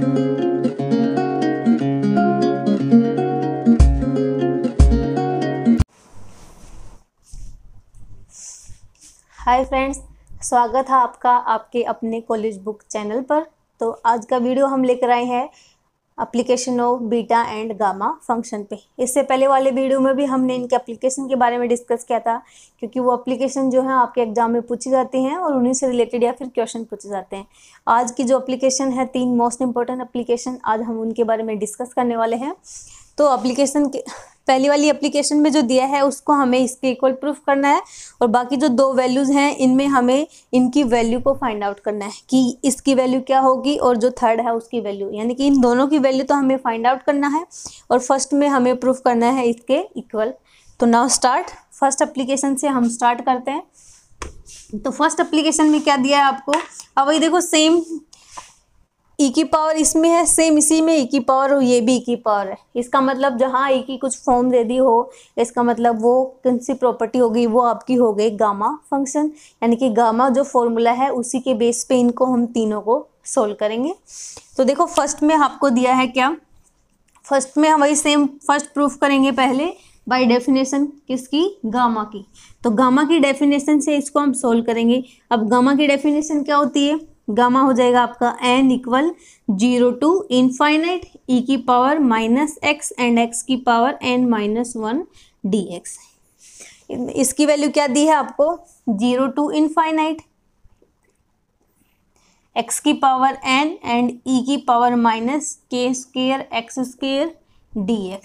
Hi friends, स्वागत है आपका आपके अपने कॉलेज बुक चैनल पर। तो आज का वीडियो हम लेकर आए हैं application of beta and gamma function पे। इससे पहले वाले वीडियो में भी हमने इनके एप्लीकेशन के बारे में डिस्कस किया था, क्योंकि वो एप्लीकेशन जो है आपके एग्जाम में पूछी जाती हैं और उन्हीं से रिलेटेड या फिर क्वेश्चन पूछे जाते हैं। आज की जो एप्लीकेशन है, 3 मोस्ट इंपॉर्टेंट एप्लीकेशन, आज हम उनके बारे में डिस्कस करने वाले हैं। तो एप्लीकेशन के पहली वाली एप्लीकेशन में जो दिया है उसको हमें इसके इक्वल प्रूफ करना है, और बाकी जो 2 वैल्यूज़ हैं इनमें हमें इनकी वैल्यू को फाइंड आउट करना है कि इसकी वैल्यू क्या होगी और जो थर्ड है उसकी वैल्यू, यानी कि इन दोनों की वैल्यू तो हमें फाइंड आउट करना है और फर्स्ट में हमें प्रूफ करना है इसके इक्वल। तो नाउ स्टार्ट। फर्स्ट एप्लीकेशन से हम स्टार्ट करते हैं। तो फर्स्ट एप्लीकेशन में क्या दिया है आपको, अब वही देखो, सेम ई की पावर इसमें है, सेम इसी में ई की पावर, ये भी ई की पावर है। इसका मतलब जहाँ ई की कुछ फॉर्म दे दी हो, इसका मतलब वो कौन सी प्रॉपर्टी होगी, वो आपकी हो गई गामा फंक्शन, यानी कि गामा जो फॉर्मूला है उसी के बेस पे इनको हम तीनों को सोल्व करेंगे। तो देखो फर्स्ट में आपको दिया है क्या, फर्स्ट में हम वही सेम फर्स्ट प्रूफ करेंगे पहले बाय डेफिनेशन किसकी, गामा की। तो गामा की डेफिनेशन से इसको हम सोल्व करेंगे। अब गामा की डेफिनेशन क्या होती है, गामा हो जाएगा आपका n equal 0 to infinite e की पावर -x एंड x की पावर n-1 dx। इसकी वैल्यू क्या दी है आपको, 0 to इनफाइनाइट x की पावर n एंड e की पावर -k² x² dx।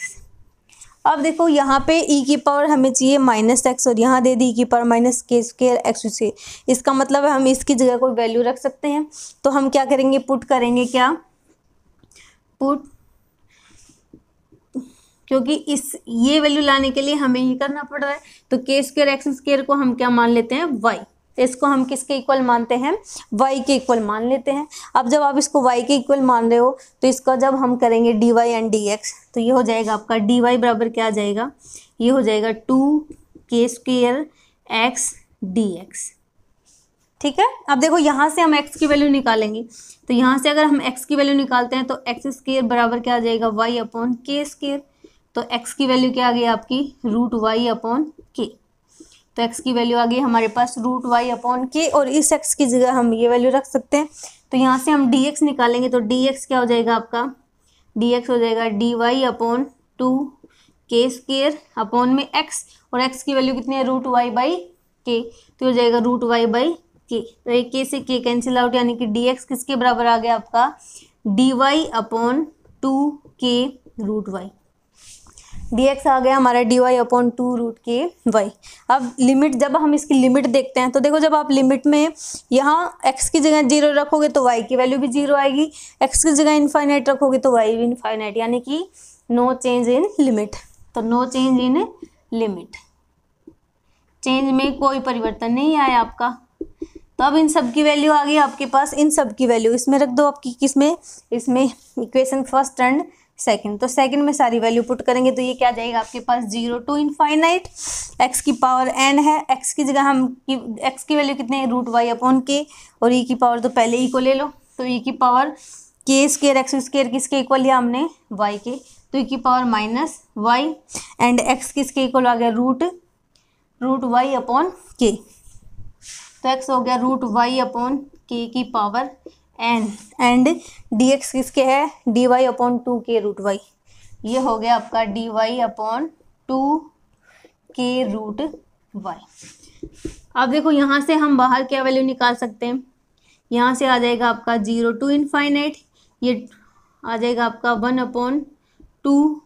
अब देखो यहाँ पे e की पावर हमें चाहिए -x और यहाँ दे दी e की पावर -k² x²। इसका मतलब है हम इसकी जगह कोई वैल्यू रख सकते हैं। तो हम क्या करेंगे, पुट करेंगे, क्या पुट, क्योंकि ये वैल्यू लाने के लिए हमें ये करना पड़ रहा है। तो k² x² को हम क्या मान लेते हैं, y। तो इसको हम किसके इक्वल मानते हैं, y के इक्वल मान लेते हैं। अब जब आप इसको y के इक्वल मान रहे हो तो इसका जब हम करेंगे dy एंड dx, तो ये हो जाएगा आपका dy बराबर क्या आ जाएगा, ये हो जाएगा 2k² x dx। ठीक है। अब देखो यहाँ से हम x की वैल्यू निकालेंगे, तो यहाँ से अगर हम x की वैल्यू निकालते हैं तो x² बराबर क्या आ जाएगा, y/k²। तो x की वैल्यू क्या आ गई आपकी, √y/k। तो x की वैल्यू आ गई हमारे पास √y/k, और इस x की जगह हम ये वैल्यू रख सकते हैं। तो यहाँ से हम dx निकालेंगे, तो dx क्या हो जाएगा आपका, dx हो जाएगा dy/2k² अपॉन में x, और x की वैल्यू कितनी है, √y/k, तो हो जाएगा √y/k। तो एक k से k कैंसिल आउट, यानी कि dx किसके बराबर आ गया आपका, dy/2k√y। dx आ गया हमारा dy/2√k/y। अब लिमिट, जब हम इसकी लिमिट देखते हैं तो देखो, जब आप लिमिट में यहाँ x की जगह 0 रखोगे तो y की वैल्यू भी 0 आएगी, x की जगह इनफाइनाइट रखोगे तो y भी इनफाइनाइट, यानी कि नो चेंज इन लिमिट। तो no change in limit, change में कोई परिवर्तन नहीं आया आपका। तो अब इन सब की वैल्यू आ गई आपके पास, इन सब की वैल्यू इसमें रख दो आपकी, किसमें, इसमें इक्वेशन फर्स्ट एंड सेकंड। तो सेकंड में सारी वैल्यू पुट करेंगे तो ये क्या जाएगा आपके पास, 0 to इनफाइनाइट x की पावर n है, x की जगह हम x की वैल्यू कितने है, √y/k, और e की पावर तो पहले e को ले लो, तो e की पावर k² x² किसके इक्वल लिया हमने, y के, तो e की पावर -y एंड x किसके इक्वल आ गया, √y/k। तो x हो गया √y/k की पावर n एंड dx किसके है, dy/2k√y। ये हो गया आपका dy/2k√y। अब देखो यहाँ से हम बाहर क्या वैल्यू निकाल सकते हैं, यहाँ से आ जाएगा आपका 0 to इनफाइनाइट, ये आ जाएगा आपका 1/2,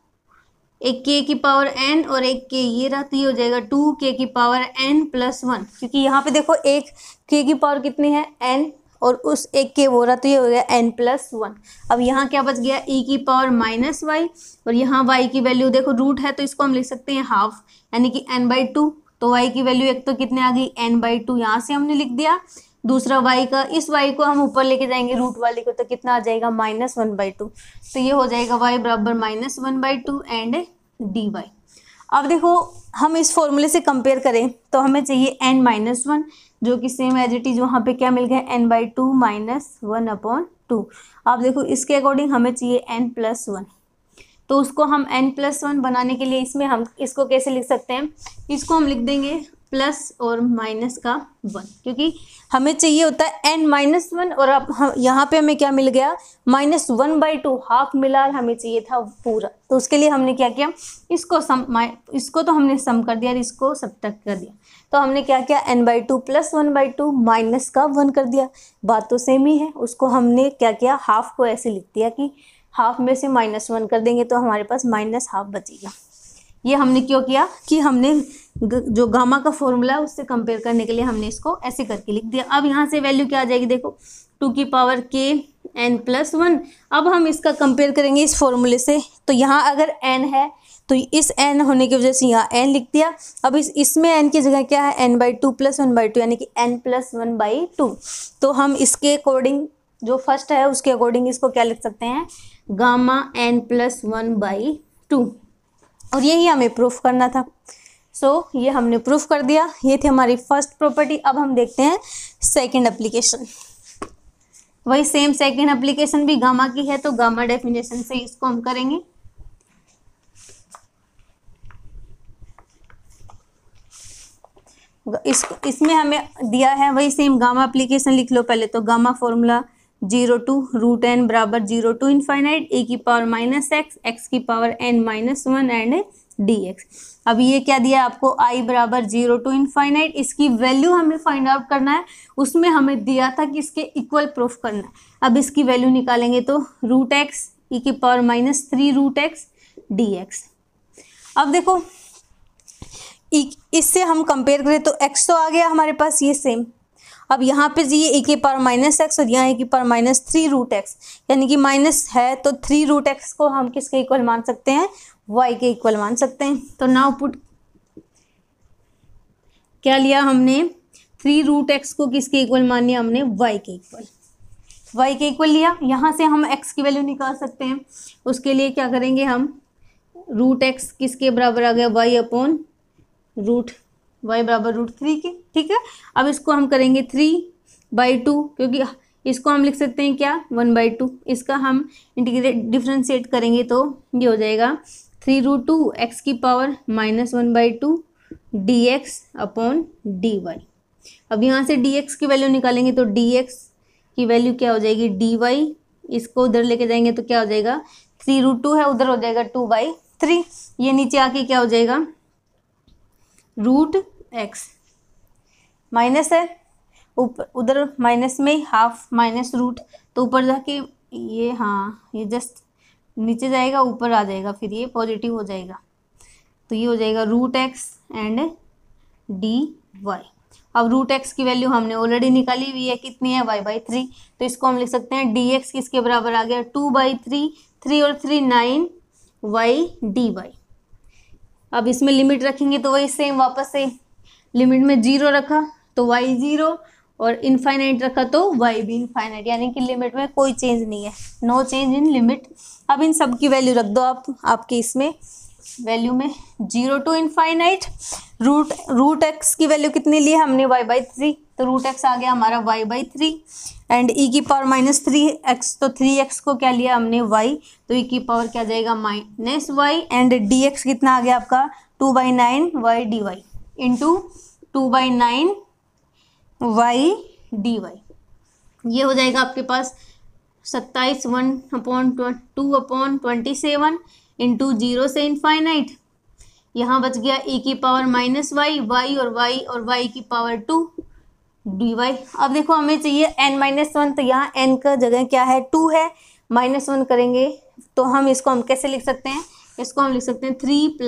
एक k की पावर n और एक k ये रहा, तो ये हो जाएगा 2k की पावर n+1, क्योंकि यहाँ पे देखो एक k की पावर कितनी है, n, और उस एक के वो रहा, तो ये हो गया n+1। अब यहाँ क्या बच गया, e की पावर -y, और यहाँ y की वैल्यू देखो रूट है तो इसको हम लिख सकते हैं हाफ, यानी कि n/2। तो y की वैल्यू एक तो कितने आ गई, n/2, यहाँ से हमने लिख दिया। दूसरा y का, इस y को हम ऊपर लेके जाएंगे रूट वाले को, तो कितना आ जाएगा, -1/2। तो ये हो जाएगा y बराबर -1/2 एंड dy। अब देखो हम इस फॉर्मूले से कंपेयर करें तो हमें चाहिए n-1, जो कि सेम एज इट इज वहाँ पे क्या मिल गया, n/2 -1/2। 2। आप देखो इसके अकॉर्डिंग हमें चाहिए n+1, तो उसको हम n+1 बनाने के लिए इसमें हम इसको कैसे लिख सकते हैं, इसको हम लिख देंगे प्लस और माइनस का 1, क्योंकि हमें चाहिए होता है n-1 और अब हम यहाँ पे हमें क्या मिल गया -1/2, हाफ मिला, हमें चाहिए था पूरा। तो उसके लिए हमने क्या किया, इसको तो हमने सम कर दिया और इसको सब्ट्रैक्ट कर दिया। तो हमने क्या किया, n/2 + 1/2 माइनस का 1 कर दिया। बात तो सेम ही है, उसको हमने क्या किया, हाफ को ऐसे लिख दिया कि हाफ में से -1 कर देंगे तो हमारे पास -1/2 बचेगा। ये हमने क्यों किया कि हमने जो गामा का फॉर्मूला है उससे कंपेयर करने के लिए हमने इसको ऐसे करके लिख दिया। अब यहाँ से वैल्यू क्या आ जाएगी, देखो 2k n+1। अब हम इसका कंपेयर करेंगे इस फॉर्मूले से, तो यहाँ अगर n है तो इस n होने की वजह से यहाँ n लिख दिया। अब इसमें n की जगह क्या है, n/2 + 1/2 यानी कि n+1/2। तो हम इसके अकॉर्डिंग जो फर्स्ट है उसके अकॉर्डिंग इसको क्या लिख सकते हैं, गामा n+1/2, और यही हमें प्रूफ करना था। ये हमने प्रूफ कर दिया। ये थी हमारी फर्स्ट प्रॉपर्टी। अब हम देखते हैं सेकंड एप्लीकेशन। वही सेम सेकंड एप्लीकेशन भी गामा की है, तो गामा डेफिनेशन से इसको हम करेंगे। इसमें हमें दिया है वही सेम गामा एप्लीकेशन, लिख लो पहले तो। Gamma formula 0 to √n = 0 to ∞ e⁻⁻x x⁻n -1 and dx। अब ये क्या दिया आपको, i = 0 to ∞। इसकी वैल्यू हमें फाइंड आउट करना है, उसमें हमें दिया था कि इसके इक्वल प्रूफ करना है। अब इसकी वैल्यू निकालेंगे तो √x e⁻³ dx। अब देखो इससे हम कंपेयर करें तो x तो आ गया हमारे पास ये सेम। अब यहाँ पे ये e⁻⁻x और यहाँ e⁻³ यानी कि माइनस है, तो 3√x को हम किसके इक्वल मान सकते हैं, y के इक्वल मान सकते हैं। तो नाउ पुट क्या लिया हमने, 3√x को किसके इक्वल मान लिया हमने, y के इक्वल लिया। यहाँ से हम x की वैल्यू निकाल सकते हैं। उसके लिए क्या करेंगे हम, √x किसके बराबर आ गया, y = √3 के, ठीक है। अब इसको हम करेंगे 3/2, क्योंकि इसको हम लिख सकते हैं क्या, 1/2। इसका हम डिफरेंशिएट करेंगे तो ये हो जाएगा 3√2 x⁻⁻1/2 dx/dy। अब यहाँ से dx की वैल्यू निकालेंगे तो dx की वैल्यू क्या हो जाएगी, dy। इसको उधर लेके जाएंगे तो क्या हो जाएगा, 3√2 है, उधर हो जाएगा 2/3। ये नीचे आके क्या हो जाएगा, √x माइनस है, ऊपर उधर माइनस में हाफ माइनस रूट, तो ऊपर जाके ये, हाँ ये जस्ट नीचे जाएगा, ऊपर आ जाएगा, फिर ये पॉजिटिव हो जाएगा। तो ये हो जाएगा √x एंड dy। अब √x की वैल्यू हमने ऑलरेडी निकाली हुई है, कितनी है, y/3। तो इसको हम लिख सकते हैं dx किसके बराबर आ गया, 2/3, 3 और 3 9 y dy। अब इसमें लिमिट रखेंगे तो वही सेम, वापस से लिमिट में 0 रखा तो y 0 और इनफाइनाइट रखा तो y भी इनफाइनाइट, यानी कि लिमिट में कोई चेंज नहीं है, नो चेंज इन लिमिट। अब इन सब की वैल्यू रख दो आप आपके इसमें वैल्यू में, 0 to ∞। √x की वैल्यू कितनी ली है हमने, y/3, तो √x आ गया हमारा y/3 एंड e⁻³ तो 3x को क्या लिया हमने, y, तो e की पावर क्या जाएगा, -y एंड dx कितना आ गया आपका, 2/9 y dy into 2/9 y dy। ये हो जाएगा आपके पास 27 1/2/27 इंटू 0 से ∞। यहाँ बच गया e⁻⁻y, y और y की पावर 2 dy। अब देखो हमें चाहिए n-1, तो यहाँ n का जगह क्या है, 2 है, -1 करेंगे तो हम इसको हम कैसे लिख सकते हैं, इसको हम लिख सकते हैं 3 -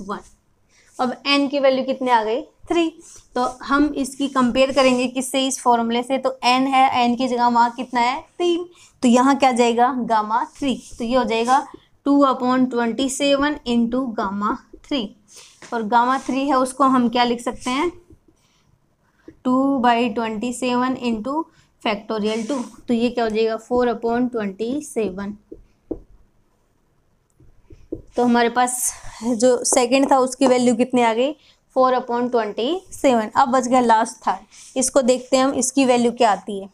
1। अब n की वैल्यू कितने आ गई, 3। तो हम इसकी कंपेयर करेंगे किससे, इस फॉर्मूले से। तो n है, n की जगह वहाँ कितना है, 3, तो यहाँ क्या जाएगा, गामा3। तो ये हो जाएगा 2/27 इंटू गामा3, और गामा3 है उसको हम क्या लिख सकते हैं, 2/27 इंटू फैक्टोरियल 2, तो ये क्या हो जाएगा 4/27। तो हमारे पास जो सेकंड था उसकी वैल्यू कितनी आ गई, 4/27। अब बच गया लास्ट थर्ड, इसको देखते हैं हम इसकी वैल्यू क्या आती है।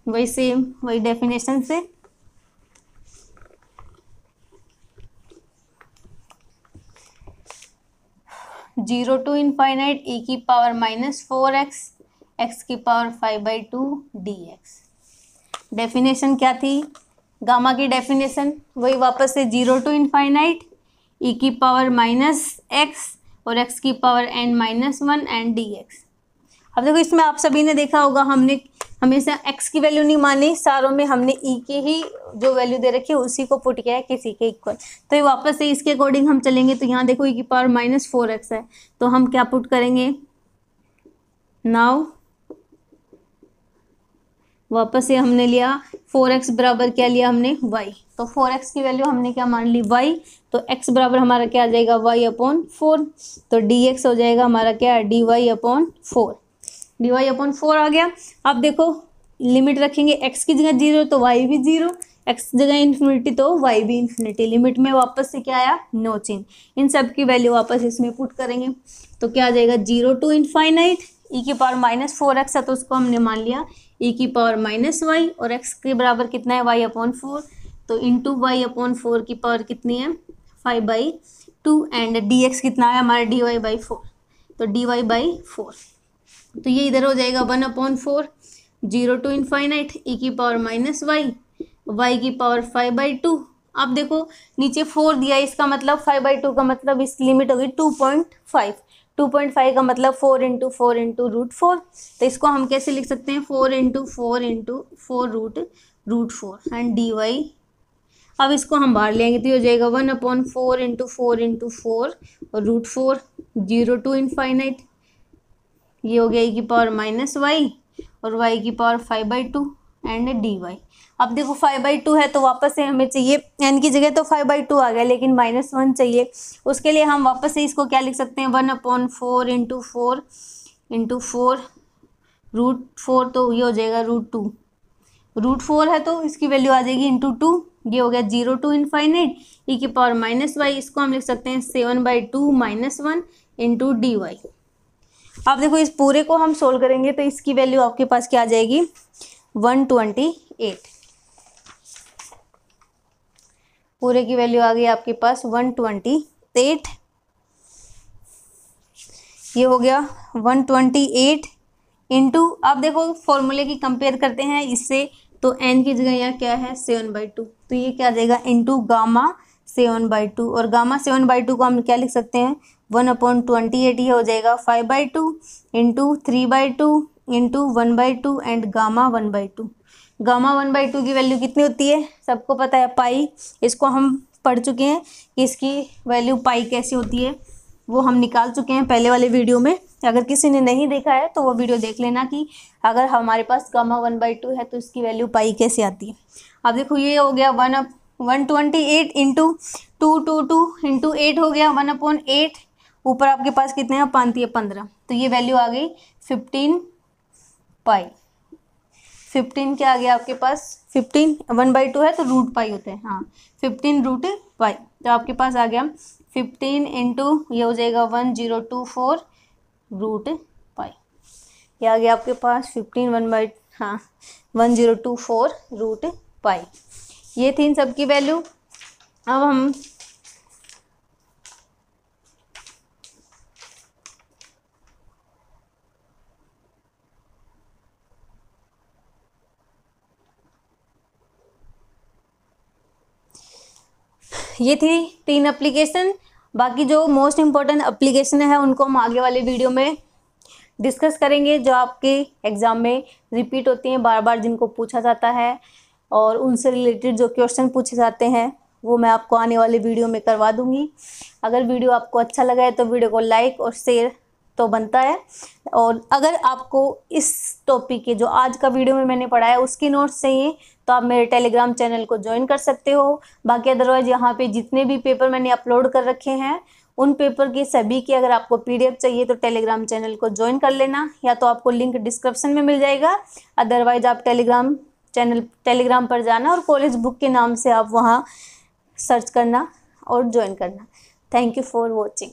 वही सेम वही डेफिनेशन से। जीरो टू इनफाइनाइट ई की पावर -4x एक्स की पावर 5/2 dx। डेफिनेशन क्या थी गामा की? डेफिनेशन वही वापस से, जीरो टू इनफाइनाइट ई की पावर -x और x की पावर n-1 एंड dx। अब देखो इसमें आप सभी ने देखा होगा, हमने हमेशा x की वैल्यू नहीं मानी, सारों में हमने e के ही जो वैल्यू दे रखी है उसी को पुट किया है किसी के इक्वल। तो ये वापस से इसके अकॉर्डिंग हम चलेंगे। तो यहाँ देखो e की पावर -4x है, तो हम क्या पुट करेंगे? नाउ वापस से हमने लिया 4x बराबर क्या लिया हमने? y। तो 4x की वैल्यू हमने क्या मान ली? y। तो x बराबर हमारा क्या आ जाएगा? y/4। तो dx हो जाएगा हमारा क्या? dy/4। dy/4 आ गया। अब देखो लिमिट रखेंगे, x की जगह 0 तो y भी 0, x जगह इन्फिनिटी तो y भी इन्फिनिटी। लिमिट में वापस से क्या आया? No change. इन सब की वैल्यू वापस इसमें पुट करेंगे तो क्या आ जाएगा? जीरो टू इनफाइनाइट ई की पावर -4x है तो उसको हमने मान लिया ई की पावर -y, और x के बराबर कितना है? y/4। तो इंटू y/4 की पावर कितनी है? 5/2 एंड dx कितना है हमारा? dy/4। तो dy/4, तो ये इधर हो जाएगा 1/4। जीरो टू इनफाइनाइट ई की पावर -y, y की पावर 5/2। अब देखो नीचे 4 दिया है, इसका मतलब 5/2 का मतलब इसकी लिमिट होगी 2.5। 2.5 का मतलब 4 × 4 × √4। तो इसको हम कैसे लिख सकते हैं? 4 × 4 × 4 √4 एंड dy। अब इसको हम बाहर लेंगे तो ये हो जाएगा 1/4 × 4 × 4 और √4। जीरो टू इनफाइनाइट ये हो गया e की पावर -y और y की पावर 5/2 एंड dy। अब देखो 5/2 है तो वापस से हमें चाहिए n की जगह तो 5/2 आ गया, लेकिन -1 चाहिए। उसके लिए हम वापस से इसको क्या लिख सकते हैं? 1/4 × 4 × 4 √4। तो ये हो जाएगा √2। √4 है तो इसकी वैल्यू आ जाएगी ×2। ये हो गया जीरो टू इनफाइनाइट ई की पावर -y। इसको हम लिख सकते हैं 7/2 -1 × dy। अब देखो इस पूरे को हम सोल्व करेंगे तो इसकी वैल्यू आपके पास क्या आ जाएगी? 128। पूरे की वैल्यू आ गई आपके पास 128। ये हो गया 128 इंटू, अब देखो फॉर्मूले की कंपेयर करते हैं इससे, तो n की जगह यहाँ क्या है? 7/2। तो ये क्या आ जाएगा? इंटू गामा 7/2, और गामा 7/2 को हम क्या लिख सकते हैं? 1/28। ये हो जाएगा 5/2 into 3/2 into 1/2 and gamma 1/2। Gamma 1/2 की वैल्यू कितनी होती है? सबको पता है पाई। इसको हम पढ़ चुके हैं कि इसकी वैल्यू पाई कैसे होती है, वो हम निकाल चुके हैं पहले वाले वीडियो में। अगर किसी ने नहीं देखा है तो वो वीडियो देख लेना कि अगर हमारे पास गामा 1/2 है तो इसकी वैल्यू पाई कैसे आती है। अब देखो ये हो गया 128 इंटू 222 इंटू 8 हो गया 1/8। ऊपर आपके पास कितने हैं? 5 × 15। तो ये वैल्यू आ गई 15 पाई। 15 क्या आ गया आपके पास? 15 1/2 है तो √पाई होते हैं। हाँ 15 √पाई। तो आपके पास आ गया 15 इंटू ये हो जाएगा 1024 √पाई। ये आ गया आपके पास 1024 √पाई। ये थी इन सब की वैल्यू। अब हम ये थी 3 एप्लीकेशन। बाकी जो मोस्ट इम्पॉर्टेंट एप्लीकेशन है उनको हम आगे वाले वीडियो में डिस्कस करेंगे, जो आपके एग्ज़ाम में रिपीट होती हैं बार बार, जिनको पूछा जाता है, और उनसे रिलेटेड जो क्वेश्चन पूछे जाते हैं वो मैं आपको आने वाले वीडियो में करवा दूंगी। अगर वीडियो आपको अच्छा लगा है तो वीडियो को लाइक और शेयर तो बनता है। और अगर आपको इस टॉपिक के जो आज का वीडियो में मैंने पढ़ाया उसकी नोट्स चाहिए तो आप मेरे टेलीग्राम चैनल को ज्वाइन कर सकते हो। बाकी अदरवाइज यहाँ पे जितने भी पेपर मैंने अपलोड कर रखे हैं उन पेपर के सभी की अगर आपको PDF चाहिए तो टेलीग्राम चैनल को ज्वाइन कर लेना, या तो आपको लिंक डिस्क्रिप्शन में मिल जाएगा। अदरवाइज आप टेलीग्राम पर जाना और कॉलेज बुक के नाम से आप वहाँ सर्च करना और ज्वाइन करना। Thank you for watching.